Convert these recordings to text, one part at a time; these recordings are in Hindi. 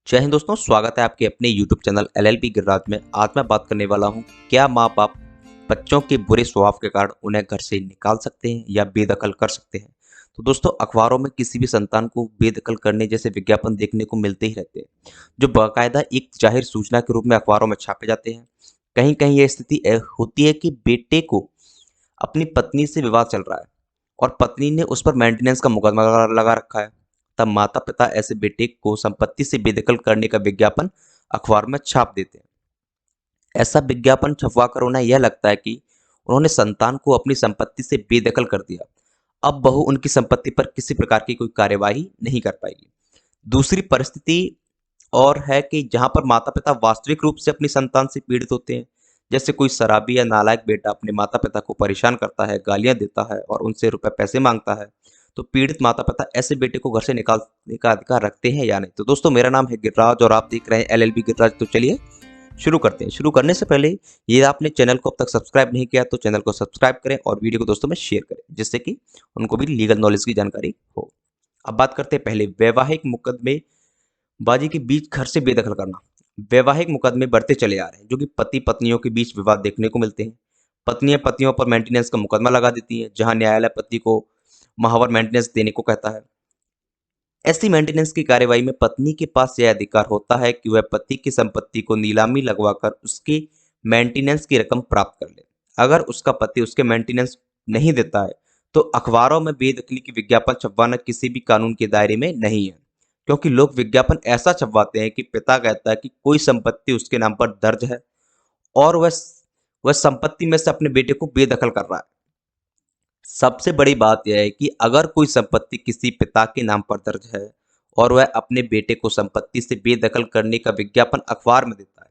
जय हिंद दोस्तों, स्वागत है आपके अपने YouTube चैनल एलएलबी गिरिराज में। आज मैं बात करने वाला हूं, क्या माँ बाप बच्चों के बुरे स्वभाव के कारण उन्हें घर से निकाल सकते हैं या बेदखल कर सकते हैं। तो दोस्तों, अखबारों में किसी भी संतान को बेदखल करने जैसे विज्ञापन देखने को मिलते ही रहते हैं, जो बाकायदा एक जाहिर सूचना के रूप में अखबारों में छापे जाते हैं। कहीं कहीं यह स्थिति होती है कि बेटे को अपनी पत्नी से विवाद चल रहा है और पत्नी ने उस पर मेंटेनेंस का मुकदमा लगा रखा है। तब माता पिता ऐसे बेटे को संपत्ति से बेदखल करने का विज्ञापन अखबार में छाप देते हैं। ऐसा विज्ञापन छपवाकर उन्हें यह लगता है कि उन्होंने संतान को अपनी संपत्ति से बेदखल कर दिया। अब बहू उनकी संपत्ति पर किसी प्रकार की कोई कार्यवाही नहीं कर पाएगी। दूसरी परिस्थिति और है कि जहां पर माता पिता वास्तविक रूप से अपनी संतान से पीड़ित होते हैं। जैसे कोई शराबी या नालायक बेटा अपने माता पिता को परेशान करता है, गालियां देता है और उनसे रुपए पैसे मांगता है। तो पीड़ित माता पिता ऐसे बेटे को घर से निकालने का अधिकार रखते हैं या नहीं। तो दोस्तों, मेरा नाम है गिरिराज और आप देख रहे हैं एलएलबी गिरिराज। तो चलिए शुरू करते हैं। शुरू करने से पहले ये आपने चैनल को अब तक सब्सक्राइब नहीं किया तो चैनल को सब्सक्राइब करें और वीडियो को दोस्तों में शेयर करें, जिससे कि उनको भी लीगल नॉलेज की जानकारी हो। अब बात करते हैं पहले वैवाहिक मुकदमे बाजी के बीच घर से बेदखल करना। वैवाहिक मुकदमे बढ़ते चले आ रहे हैं, जो कि पति पत्नियों के बीच विवाद देखने को मिलते हैं। पत्नियां पतियों पर मेंटेनेंस का मुकदमा लगा देती हैं, जहां न्यायालय पति को महावर मेंटेनेंस देने को कहता है। ऐसी मेंटेनेंस की कार्यवाही में पत्नी के पास यह अधिकार होता है कि वह पति की संपत्ति को नीलामी लगवाकर उसके मेंटेनेंस की रकम प्राप्त कर ले। अगर उसका पति उसके मेंटेनेंस नहीं देता है तो अखबारों में बेदखली की विज्ञापन छपवाना किसी भी कानून के दायरे में नहीं है, क्योंकि लोग विज्ञापन ऐसा छपवाते हैं कि पिता कहता है कि कोई संपत्ति उसके नाम पर दर्ज है और वह संपत्ति में से अपने बेटे को बेदखल कर रहा है। सबसे बड़ी बात यह है कि अगर कोई संपत्ति किसी पिता के नाम पर दर्ज है और वह अपने बेटे को संपत्ति से बेदखल करने का विज्ञापन अखबार में देता है,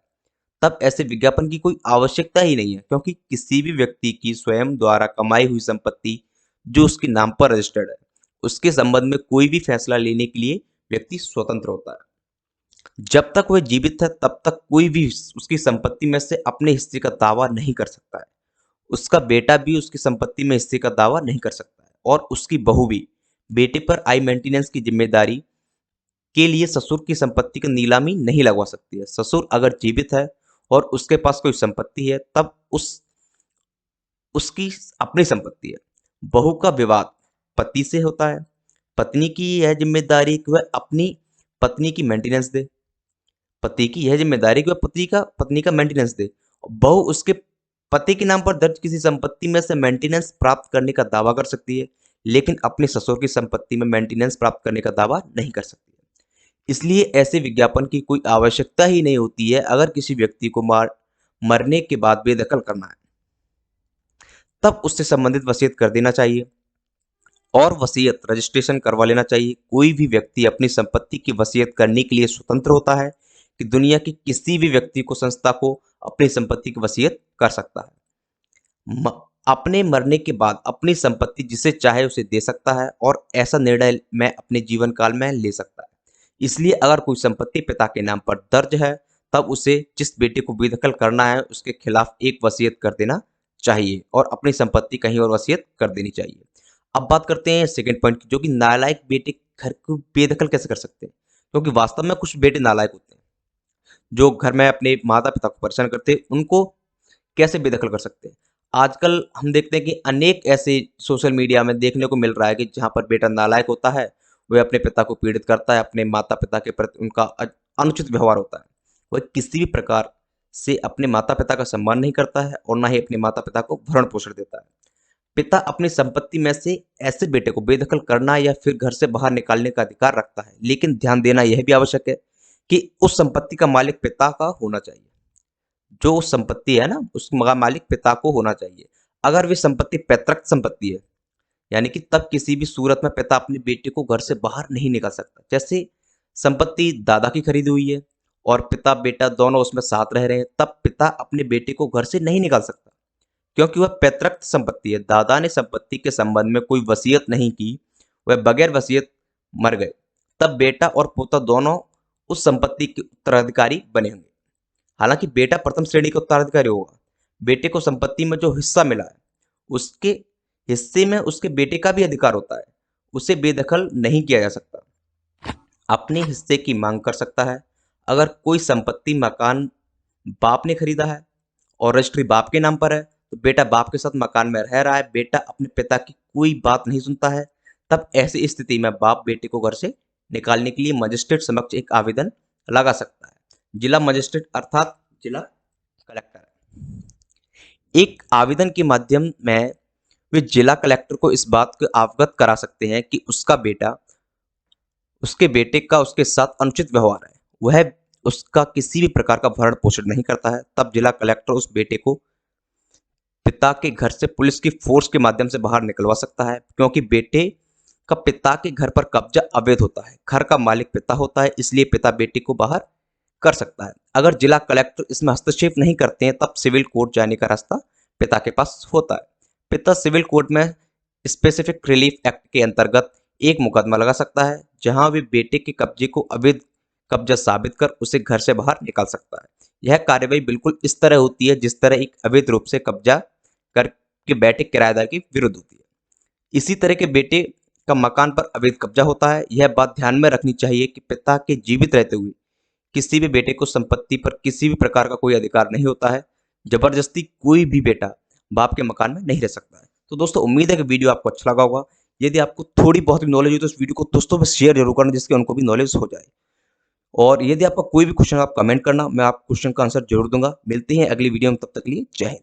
तब ऐसे विज्ञापन की कोई आवश्यकता ही नहीं है, क्योंकि किसी भी व्यक्ति की स्वयं द्वारा कमाई हुई संपत्ति जो उसके नाम पर रजिस्टर्ड है, उसके संबंध में कोई भी फैसला लेने के लिए व्यक्ति स्वतंत्र होता है। जब तक वह जीवित है तब तक कोई भी उसकी संपत्ति में से अपने हिस्से का दावा नहीं कर सकता है। उसका बेटा भी उसकी संपत्ति में हिस्से का दावा नहीं कर सकता है और उसकी बहू भी बेटे पर आई मेंटेनेंस की जिम्मेदारी के लिए ससुर की संपत्ति की नीलामी नहीं लगवा सकती है। ससुर अगर जीवित है और उसके पास कोई संपत्ति है तब उसकी अपनी संपत्ति है। बहू का विवाद पति से होता है। पत्नी की यह जिम्मेदारी कि वह अपनी पत्नी की मेंटेनेंस दे। पति की यह जिम्मेदारी कि वह पत्नी का मेंटेनेंस दे। बहू उसके पति के नाम पर दर्ज किसी संपत्ति में से मेंटेनेंस प्राप्त करने का दावा कर सकती है, लेकिन अपने ससुर की संपत्ति में मेंटेनेंस प्राप्त करने का दावा नहीं कर सकती है। इसलिए ऐसे विज्ञापन की कोई आवश्यकता ही नहीं होती है। अगर किसी व्यक्ति को मरने के बाद बेदखल करना है, तब उससे संबंधित वसीयत कर देना चाहिए और वसीयत रजिस्ट्रेशन करवा लेना चाहिए। कोई भी व्यक्ति अपनी संपत्ति की वसीयत करने के लिए स्वतंत्र होता है कि दुनिया के किसी भी व्यक्ति को संस्था को अपनी संपत्ति की वसीयत कर सकता है। अपने मरने के बाद अपनी संपत्ति जिसे चाहे उसे दे सकता है और ऐसा निर्णय मैं अपने जीवन काल में ले सकता है। इसलिए अगर कोई संपत्ति पिता के नाम पर दर्ज है, तब उसे जिस बेटे को बेदखल करना है उसके खिलाफ एक वसीयत कर देना चाहिए और अपनी संपत्ति कहीं और वसीयत कर देनी चाहिए। अब बात करते हैं सेकंड पॉइंट की, जो कि नालायक बेटे घर को बेदखल कैसे कर सकते हैं। क्योंकि वास्तव में कुछ बेटे नालायक होते हैं जो घर में अपने माता पिता को परेशान करते हैं, उनको कैसे बेदखल कर सकते हैं। आजकल हम देखते हैं कि अनेक ऐसे सोशल मीडिया में देखने को मिल रहा है कि जहाँ पर बेटा नालायक होता है, वह अपने पिता को पीड़ित करता है, अपने माता पिता के प्रति उनका अनुचित व्यवहार होता है। वह किसी भी प्रकार से अपने माता पिता का सम्मान नहीं करता है और ना ही अपने माता पिता को भरण पोषण देता है। पिता अपनी संपत्ति में से ऐसे बेटे को बेदखल करना या फिर घर से बाहर निकालने का अधिकार रखता है, लेकिन ध्यान देना यह भी आवश्यक है कि उस संपत्ति का मालिक पिता का होना चाहिए। जो उस संपत्ति है ना, उसका मालिक पिता को होना चाहिए। अगर वे संपत्ति पैतृक संपत्ति है, यानी कि तब किसी भी सूरत में पिता अपने बेटे को घर से बाहर नहीं निकाल सकता। जैसे संपत्ति दादा की खरीदी हुई है और पिता बेटा दोनों उसमें साथ रह रहे हैं, तब पिता अपने बेटे को घर से नहीं निकाल सकता, क्योंकि वह पैतृक संपत्ति है। दादा ने संपत्ति के संबंध में कोई वसीयत नहीं की, वह बगैर वसीयत मर गए, तब बेटा और पोता दोनों उस संपत्ति के उत्तराधिकारी बने होंगे। हालांकि बेटा प्रथम श्रेणी का उत्तराधिकारी होगा। बेटे को संपत्ति में जो हिस्सा मिला है, उसके हिस्से में उसके बेटे का भी अधिकार होता है। उसे बेदखल नहीं किया जा सकता। अपने हिस्से की मांग कर सकता है, अगर कोई संपत्ति मकान बाप ने खरीदा है और रजिस्ट्री बाप के नाम पर है, तो बेटा बाप के साथ मकान में रह रहा है, बेटा अपने पिता की कोई बात नहीं सुनता है, तब ऐसी स्थिति में बाप बेटे को घर से निकालने के लिए मजिस्ट्रेट समक्ष एक आवेदन लगा सकता है। जिला मजिस्ट्रेट अर्थात जिला कलेक्टर एक आवेदन के माध्यम में वे जिला कलेक्टर को इस बात को अवगत करा सकते हैं कि उसके बेटे का उसके साथ अनुचित व्यवहार है, वह उसका किसी भी प्रकार का भरण पोषण नहीं करता है। तब जिला कलेक्टर उस बेटे को पिता के घर से पुलिस की फोर्स के माध्यम से बाहर निकलवा सकता है, क्योंकि बेटे का पिता के घर पर कब्जा अवैध होता है। घर का मालिक पिता होता है, इसलिए पिता बेटे को बाहर कर सकता है। अगर जिला कलेक्टर इसमें हस्तक्षेप नहीं करते हैं, तब सिविल कोर्ट जाने का रास्ता पिता के पास होता है। पिता सिविल कोर्ट में स्पेसिफिक रिलीफ एक्ट के अंतर्गत एक मुकदमा लगा सकता है, जहां वे बेटे के कब्जे को अवैध कब्जा साबित कर उसे घर से बाहर निकाल सकता है। यह कार्यवाही बिल्कुल इस तरह होती है जिस तरह एक अवैध रूप से कब्जा करके बैठे किराएदार के विरुद्ध होती है। इसी तरह के बेटे का मकान पर अवैध कब्जा होता है। यह बात ध्यान में रखनी चाहिए कि पिता के जीवित रहते हुए किसी भी बेटे को संपत्ति पर किसी भी प्रकार का कोई अधिकार नहीं होता है। जबरदस्ती कोई भी बेटा बाप के मकान में नहीं रह सकता है। तो दोस्तों, उम्मीद है कि वीडियो आपको अच्छा लगा होगा। यदि आपको थोड़ी बहुत भी नॉलेज हो तो इस वीडियो को दोस्तों में शेयर जरूर करना, जिससे उनको भी नॉलेज हो जाए। और यदि आपका कोई भी क्वेश्चन आप कमेंट करना, मैं आप क्वेश्चन का आंसर जरूर दूंगा। मिलते हैं अगली वीडियो में, तब तक के लिए जय हिंद।